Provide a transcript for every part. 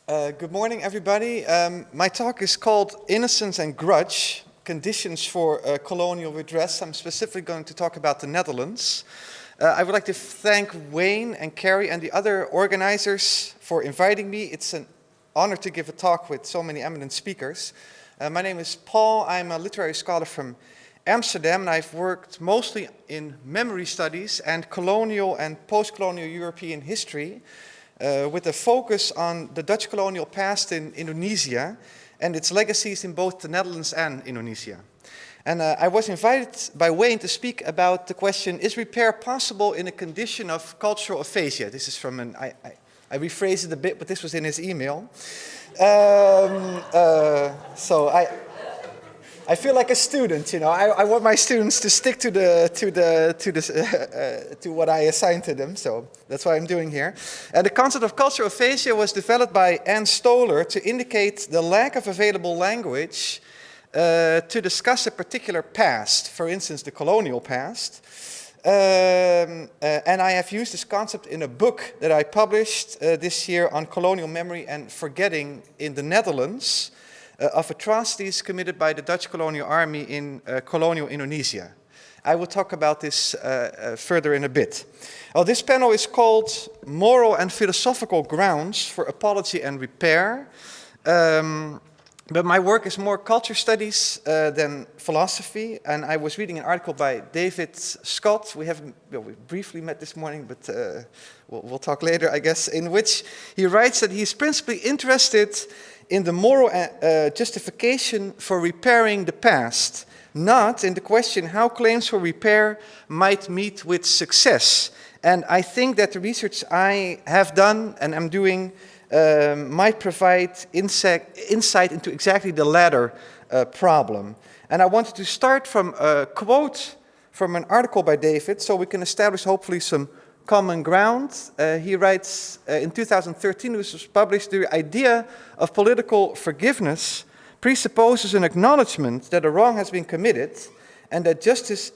Good morning, everybody. My talk is called Innocence and Grudge, Conditions for Colonial Redress. I'm specifically going to talk about the Netherlands. I would like to thank Wayne and Carrie and the other organizers for inviting me. It's an honor to give a talk with so many eminent speakers. My name is Paul. I'm a literary scholar from Amsterdam, and I've worked mostly in memory studies and colonial and post-colonial European history, with a focus on the Dutch colonial past in Indonesia and its legacies in both the Netherlands and Indonesia. And I was invited by Wayne to speak about the question, is repair possible in a condition of cultural aphasia? This is from I rephrased it a bit, but this was in his email. So I feel like a student, you know. I want my students to stick to what I assigned to them, so that's what I'm doing here. And the concept of cultural aphasia was developed by Anne Stoler to indicate the lack of available language to discuss a particular past, for instance, the colonial past. And I have used this concept in a book that I published this year on colonial memory and forgetting in the Netherlands, of atrocities committed by the Dutch colonial army in colonial Indonesia. I will talk about this further in a bit. Well, this panel is called Moral and Philosophical Grounds for Apology and Repair. But my work is more culture studies than philosophy, and I was reading an article by David Scott. We briefly met this morning, but we'll talk later, I guess, in which he writes that he's principally interested in the moral justification for repairing the past, not in the question how claims for repair might meet with success. And I think that the research I have done and I'm doing might provide insight into exactly the latter problem. And I wanted to start from a quote from an article by David, so we can establish hopefully some common ground. He writes, in 2013, this was published, the idea of political forgiveness presupposes an acknowledgement that a wrong has been committed and that justice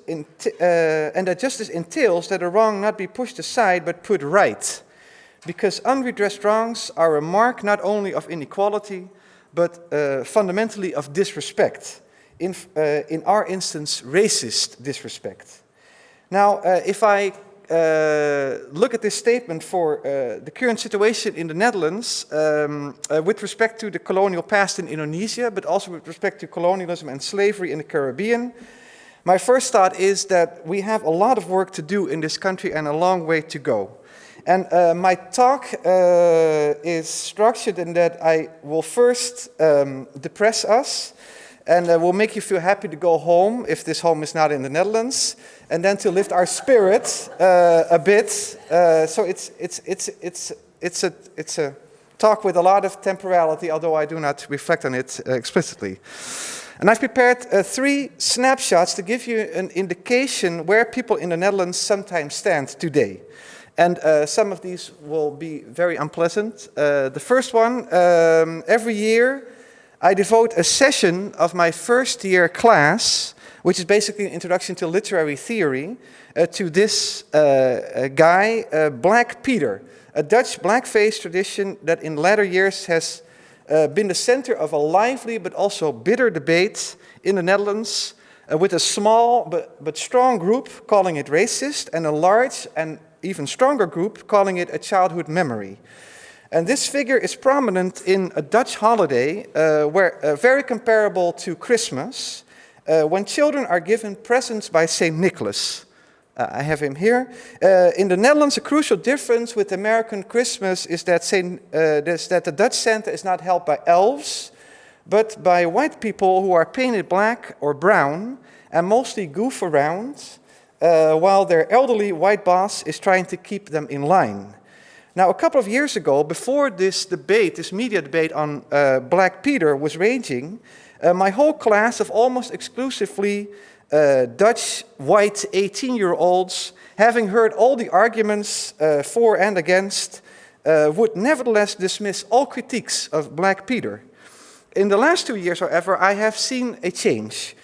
entails that a wrong not be pushed aside but put right. Because unredressed wrongs are a mark not only of inequality, but fundamentally of disrespect. In our instance, racist disrespect. Now, if I look at this statement for the current situation in the Netherlands with respect to the colonial past in Indonesia, but also with respect to colonialism and slavery in the Caribbean, my first thought is that we have a lot of work to do in this country and a long way to go. And my talk is structured in that I will first depress us, and will make you feel happy to go home if this home is not in the Netherlands, and then to lift our spirits a bit. So it's a talk with a lot of temporality, although I do not reflect on it explicitly. And I've prepared 3 snapshots to give you an indication where people in the Netherlands sometimes stand today. And some of these will be very unpleasant. The first one, every year, I devote a session of my first year class, which is basically an introduction to literary theory, to this guy, Black Peter, a Dutch blackface tradition that in latter years has been the center of a lively but also bitter debate in the Netherlands, with a small but strong group calling it racist and a large and even stronger group calling it a childhood memory. And this figure is prominent in a Dutch holiday very comparable to Christmas, when children are given presents by St. Nicholas. I have him here. In the Netherlands, a crucial difference with American Christmas is that the Dutch Santa is not held by elves, but by white people who are painted black or brown and mostly goof around, while their elderly white boss is trying to keep them in line. Now, a couple of years ago, before this media debate on Black Peter was raging, my whole class of almost exclusively Dutch white 18-year-olds, having heard all the arguments for and against, would nevertheless dismiss all critiques of Black Peter. In the last 2 years, however, I have seen a change.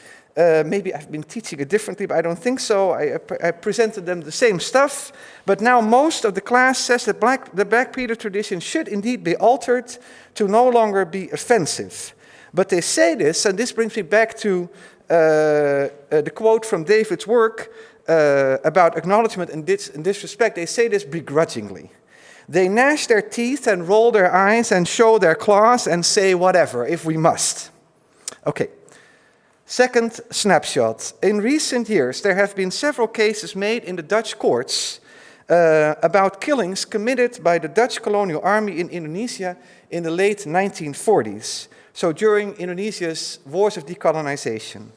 Maybe I've been teaching it differently, but I don't think so. I presented them the same stuff. But now most of the class says that the Black Peter tradition should indeed be altered to no longer be offensive. But they say this, and this brings me back to the quote from David's work about acknowledgement in this respect. They say this begrudgingly. They gnash their teeth and roll their eyes and show their claws and say whatever, if we must. Okay. Second snapshot. In recent years, there have been several cases made in the Dutch courts about killings committed by the Dutch colonial army in Indonesia in the late 1940s, so during Indonesia's wars of decolonization.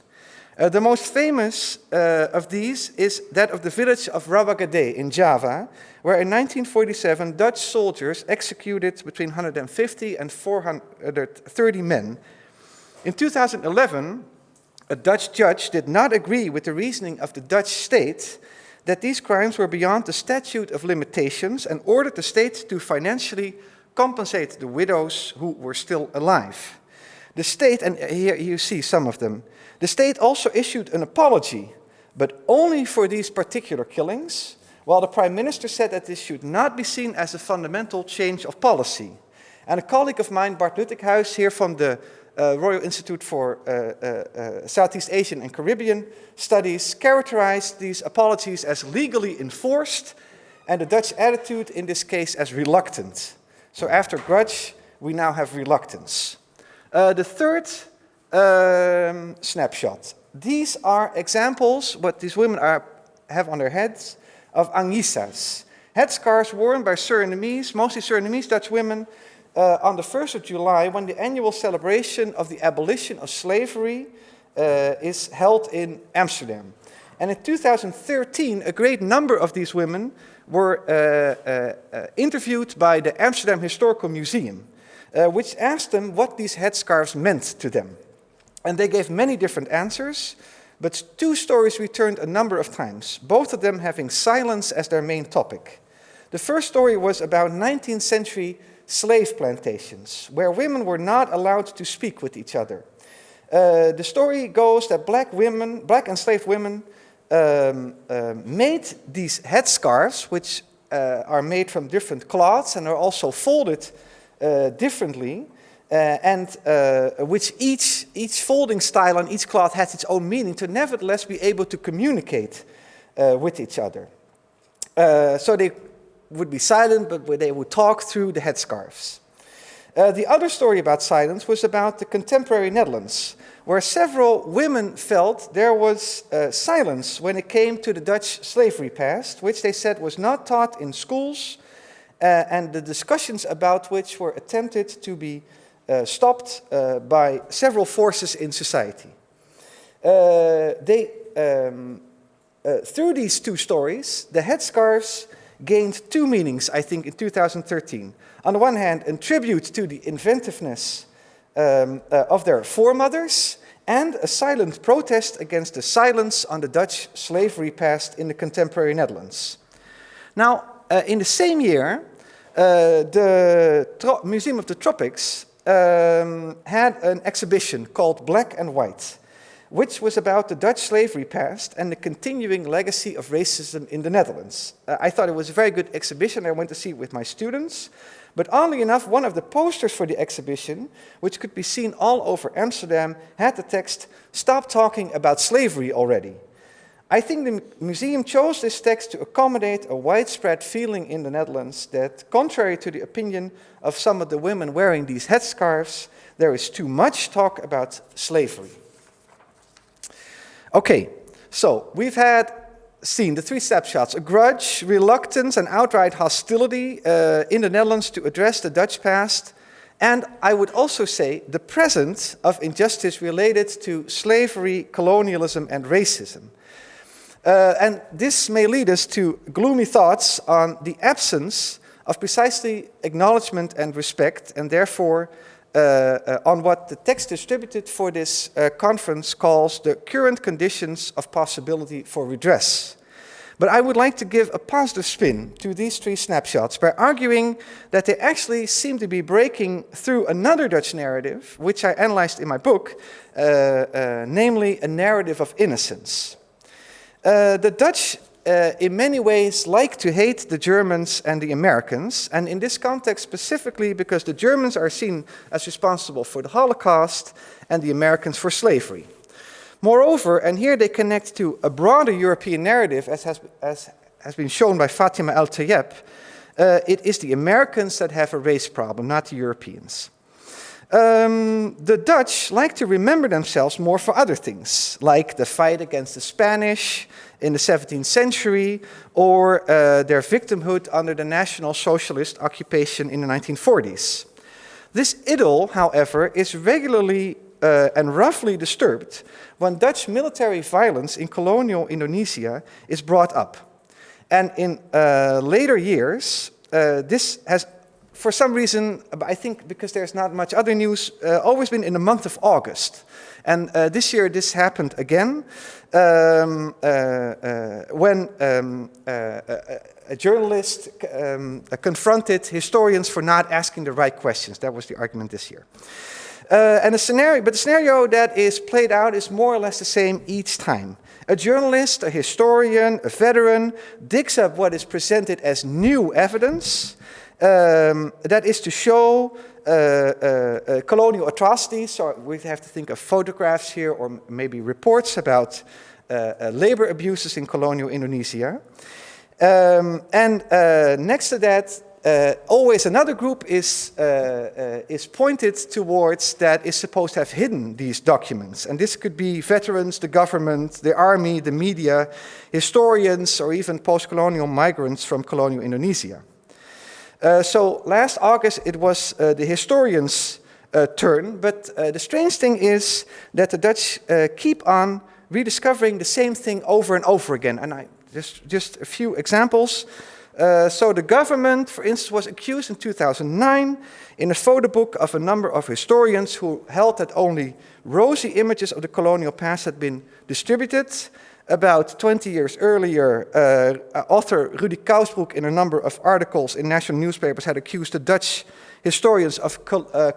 The most famous of these is that of the village of Rawagede in Java, where in 1947 Dutch soldiers executed between 150 and 430 men. In 2011, a Dutch judge did not agree with the reasoning of the Dutch state that these crimes were beyond the statute of limitations and ordered the state to financially compensate the widows who were still alive. The state, and here you see some of them, the state also issued an apology, but only for these particular killings, while the Prime Minister said that this should not be seen as a fundamental change of policy. And a colleague of mine, Bart Luttekhuis, here from the Royal Institute for Southeast Asian and Caribbean Studies, characterized these apologies as legally enforced and the Dutch attitude in this case as reluctant. So after grudge, we now have reluctance. The third snapshot. These are examples, what these women have on their heads, of angisas, headscarves worn by Surinamese, mostly Surinamese Dutch women, on the 1st of July, when the annual celebration of the abolition of slavery is held in Amsterdam. And in 2013, a great number of these women were interviewed by the Amsterdam Historical Museum, which asked them what these headscarves meant to them. And they gave many different answers, but two stories returned a number of times, both of them having silence as their main topic. The first story was about 19th century slave plantations, where women were not allowed to speak with each other. The story goes that black enslaved women made these headscarves, which are made from different cloths and are also folded differently, and which each folding style on each cloth has its own meaning to nevertheless be able to communicate with each other. So they would be silent, but they would talk through the headscarves. The other story about silence was about the contemporary Netherlands, where several women felt there was silence when it came to the Dutch slavery past, which they said was not taught in schools, and the discussions about which were attempted to be stopped by several forces in society. Through these two stories, the headscarves gained two meanings, I think, in 2013. On the one hand, a tribute to the inventiveness of their foremothers, and a silent protest against the silence on the Dutch slavery past in the contemporary Netherlands. Now, in the same year, the Museum of the Tropics had an exhibition called Black and White, which was about the Dutch slavery past and the continuing legacy of racism in the Netherlands. I thought it was a very good exhibition. I went to see it with my students. But oddly enough, one of the posters for the exhibition, which could be seen all over Amsterdam, had the text, "Stop talking about slavery already." I think the museum chose this text to accommodate a widespread feeling in the Netherlands that, contrary to the opinion of some of the women wearing these headscarves, there is too much talk about slavery. Okay, so we've seen the three snapshots: a grudge, reluctance, and outright hostility in the Netherlands to address the Dutch past, and I would also say the present of injustice related to slavery, colonialism, and racism. And this may lead us to gloomy thoughts on the absence of precisely acknowledgement and respect, and therefore on what the text distributed for this conference calls the current conditions of possibility for redress. But I would like to give a positive spin to these three snapshots by arguing that they actually seem to be breaking through another Dutch narrative, which I analyzed in my book, namely a narrative of innocence. The Dutch, in many ways, like to hate the Germans and the Americans, and in this context specifically because the Germans are seen as responsible for the Holocaust and the Americans for slavery. Moreover, and here they connect to a broader European narrative, as has been shown by Fatima El-Tayeb, it is the Americans that have a race problem, not the Europeans. The Dutch like to remember themselves more for other things, like the fight against the Spanish in the 17th century, or their victimhood under the National Socialist occupation in the 1940s. This idyll, however, is regularly and roughly disturbed when Dutch military violence in colonial Indonesia is brought up. And in later years, this has, for some reason, I think because there's not much other news, always been in the month of August. And this year this happened again when a journalist confronted historians for not asking the right questions. That was the argument this year. But the scenario that is played out is more or less the same each time. A journalist, a historian, a veteran digs up what is presented as new evidence that is to show colonial atrocities. So we have to think of photographs here or maybe reports about labor abuses in colonial Indonesia. Next to that, always another group is pointed towards that is supposed to have hidden these documents. And this could be veterans, the government, the army, the media, historians, or even post-colonial migrants from colonial Indonesia. So last August it was the historians' turn, but the strange thing is that the Dutch keep on rediscovering the same thing over and over again. And just a few examples. So the government, for instance, was accused in 2009 in a photo book of a number of historians who held that only rosy images of the colonial past had been distributed. About 20 years earlier, author Rudy Kousbroek in a number of articles in national newspapers had accused the Dutch historians of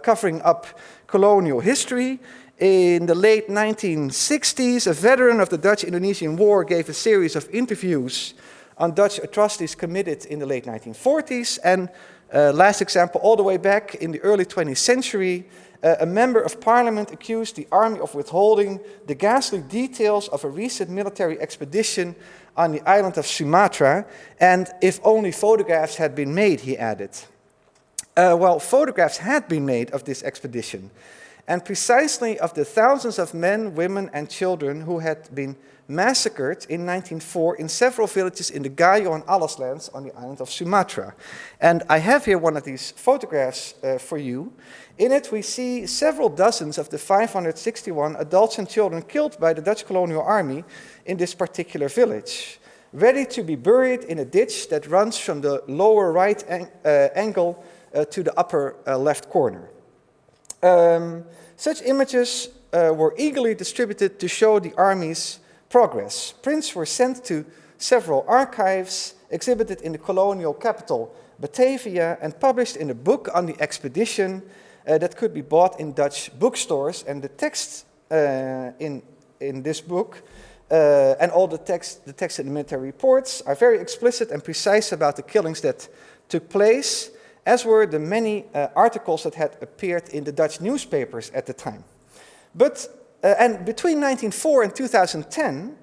covering up colonial history. In the late 1960s, a veteran of the Dutch-Indonesian War gave a series of interviews on Dutch atrocities committed in the late 1940s. And last example, all the way back in the early 20th century, a member of parliament accused the army of withholding the ghastly details of a recent military expedition on the island of Sumatra, and if only photographs had been made, he added. Well, photographs had been made of this expedition, and precisely of the thousands of men, women, and children who had been massacred in 1904 in several villages in the Gayo and Alas lands on the island of Sumatra. And I have here one of these photographs for you. In it we see several dozens of the 561 adults and children killed by the Dutch colonial army in this particular village, ready to be buried in a ditch that runs from the lower right angle to the upper left corner. Such images were eagerly distributed to show the army's progress. Prints were sent to several archives, exhibited in the colonial capital Batavia, and published in a book on the expedition that could be bought in Dutch bookstores. And the text in this book and all the text in the military reports are very explicit and precise about the killings that took place, as were the many articles that had appeared in the Dutch newspapers at the time. And between 1904 and 2010,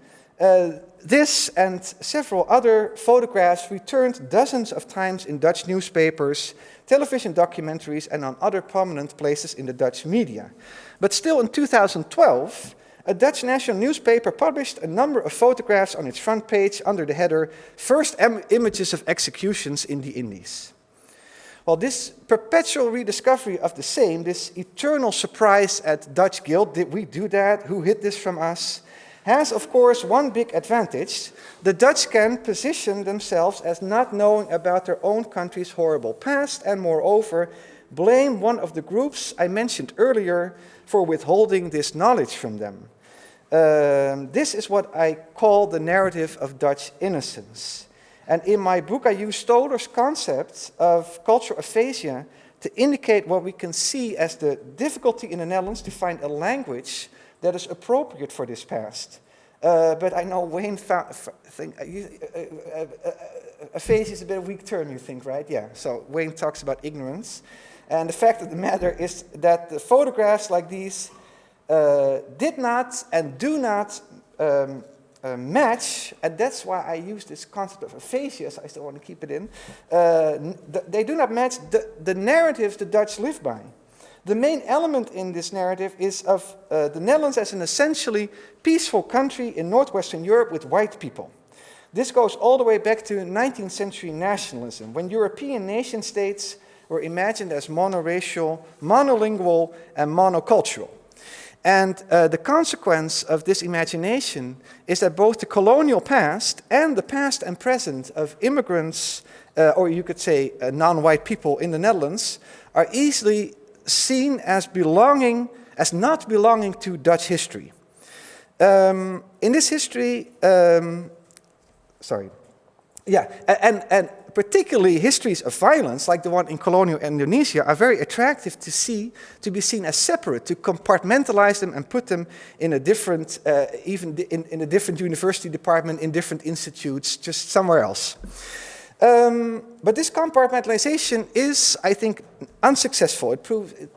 this and several other photographs returned dozens of times in Dutch newspapers, television documentaries, and on other prominent places in the Dutch media. But still in 2012, a Dutch national newspaper published a number of photographs on its front page under the header, "First Images of Executions in the Indies." Well, this perpetual rediscovery of the same, this eternal surprise at Dutch guilt, did we do that? Who hid this from us? Has, of course, one big advantage. The Dutch can position themselves as not knowing about their own country's horrible past and, moreover, blame one of the groups I mentioned earlier for withholding this knowledge from them. This is what I call the narrative of Dutch innocence. And in my book, I use Stoler's concept of cultural aphasia to indicate what we can see as the difficulty in the Netherlands to find a language that is appropriate for this past. But I know Wayne think aphasia is a bit of a weak term, you think, right? Yeah, so Wayne talks about ignorance. And the fact of the matter is that the photographs like these did not and do not match, and that's why I use this concept of aphasia, so I still want to keep it in. They do not match the narrative the Dutch live by. The main element in this narrative is of the Netherlands as an essentially peaceful country in northwestern Europe with white people. This goes all the way back to 19th century nationalism, when European nation states were imagined as monoracial, monolingual, and monocultural. And the consequence of this imagination is that both the colonial past and the past and present of immigrants, or you could say non-white people in the Netherlands, are easily seen as not belonging to Dutch history. In this history, and particularly histories of violence, like the one in colonial Indonesia, are very attractive to be seen as separate, to compartmentalize them and put them in a different, even in a different university department, in different institutes, just somewhere else. But this compartmentalization is, I think, unsuccessful.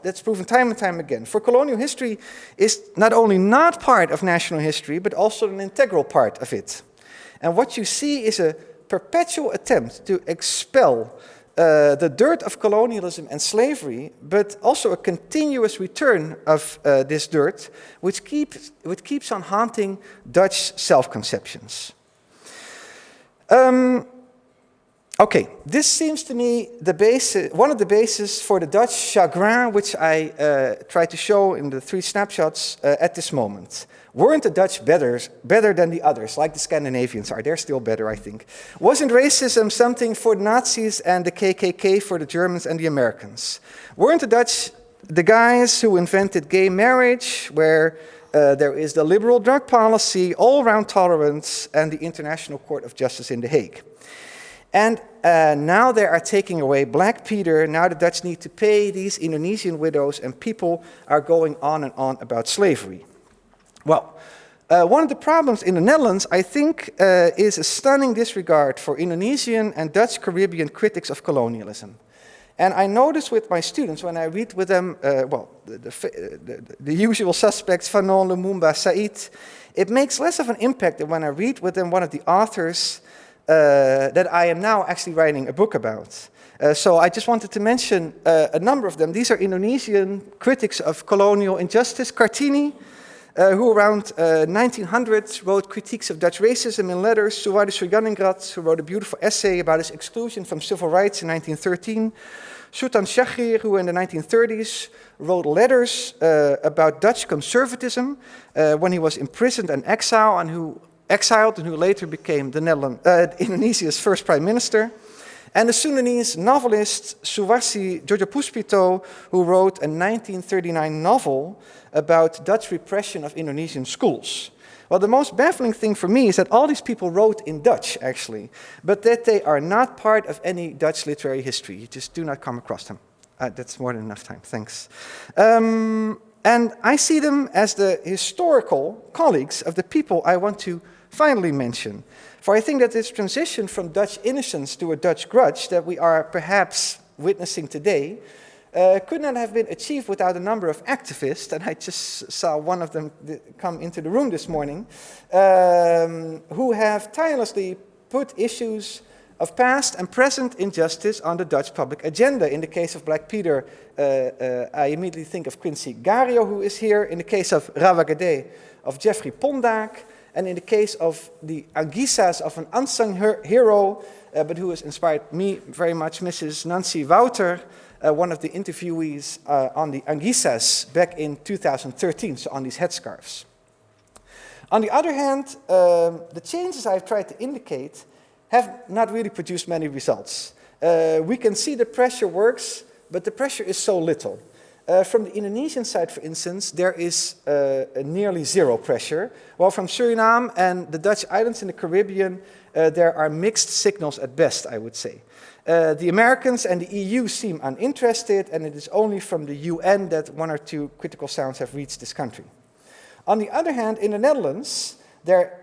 That's proven time and time again. For colonial history is not only not part of national history, but also an integral part of it. And what you see is a perpetual attempt to expel the dirt of colonialism and slavery, but also a continuous return of this dirt, which keeps on haunting Dutch self-conceptions. Okay, this seems to me one of the bases for the Dutch chagrin, which I try to show in the 3 snapshots at this moment. Weren't the Dutch better than the others, like the Scandinavians are? They're still better, I think. Wasn't racism something for the Nazis and the KKK for the Germans and the Americans? Weren't the Dutch the guys who invented gay marriage, where there is the liberal drug policy, all-round tolerance, and the International Court of Justice in The Hague? And now they are taking away Black Peter. Now the Dutch need to pay these Indonesian widows, and people are going on and on about slavery. Well, one of the problems in the Netherlands, I think, is a stunning disregard for Indonesian and Dutch Caribbean critics of colonialism. And I notice with my students, when I read with them, the usual suspects, Fanon, Lumumba, Said, it makes less of an impact than when I read with them one of the authors that I am now actually writing a book about. So I just wanted to mention a number of them. These are Indonesian critics of colonial injustice. Kartini, who around 1900 wrote critiques of Dutch racism in letters. Suwardi Suryaningrat, who wrote a beautiful essay about his exclusion from civil rights in 1913. Sultan Shahir, who in the 1930s wrote letters about Dutch conservatism when he was imprisoned and exiled, and who later became Indonesia's first prime minister. And the Sudanese novelist Suwarsi Jojopuspito, who wrote a 1939 novel about Dutch repression of Indonesian schools. Well, the most baffling thing for me is that all these people wrote in Dutch, actually, but that they are not part of any Dutch literary history. You just do not come across them. That's more than enough time, thanks. And I see them as the historical colleagues of the people I want to finally mention. For I think that this transition from Dutch innocence to a Dutch grudge that we are perhaps witnessing today could not have been achieved without a number of activists, and I just saw one of them come into the room this morning, who have tirelessly put issues of past and present injustice on the Dutch public agenda. In the case of Black Peter, I immediately think of Quincy Gario, who is here. In the case of Rawagede, of Jeffrey Pondak. And in the case of the Anguissas, of an unsung hero, but who has inspired me very much, Mrs. Nancy Wouter, one of the interviewees on the Anguissas back in 2013, so on these headscarves. On the other hand, the changes I've tried to indicate have not really produced many results. We can see the pressure works, but the pressure is so little. From the Indonesian side, for instance, there is nearly zero pressure, while from Suriname and the Dutch islands in the Caribbean, there are mixed signals at best, I would say. The Americans and the EU seem uninterested, and it is only from the UN that 1 or 2 critical sounds have reached this country. On the other hand, in the Netherlands, there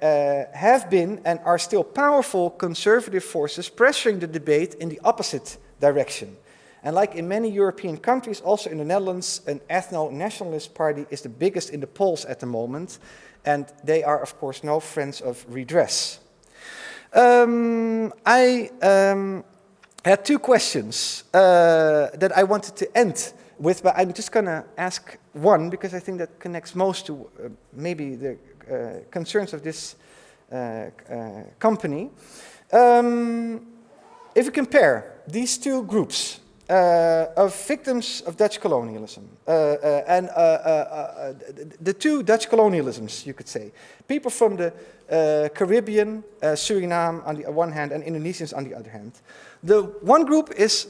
have been and are still powerful conservative forces pressuring the debate in the opposite direction. And like in many European countries, also in the Netherlands, an ethno-nationalist party is the biggest in the polls at the moment, and they are, of course, no friends of redress. I had 2 questions that I wanted to end with, but I'm just going to ask one, because I think that connects most to maybe the concerns of this company. If you compare these 2 groups, of victims of Dutch colonialism, and the 2 Dutch colonialisms, you could say. People from the Caribbean, Suriname on the one hand, and Indonesians on the other hand. The one group is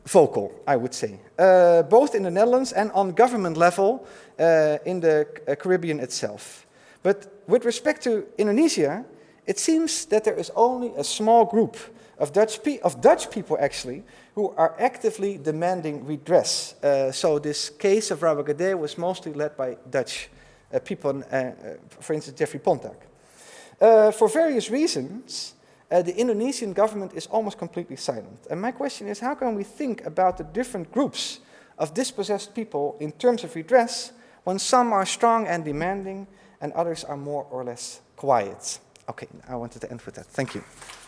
vocal, I would say, both in the Netherlands and on government level in the Caribbean itself. But with respect to Indonesia, it seems that there is only a small group of Dutch people, actually, who are actively demanding redress. So this case of Rawagede was mostly led by Dutch people, for instance, Jeffrey Pontak. For various reasons, the Indonesian government is almost completely silent. And my question is, how can we think about the different groups of dispossessed people in terms of redress when some are strong and demanding and others are more or less quiet? Okay, I wanted to end with that. Thank you.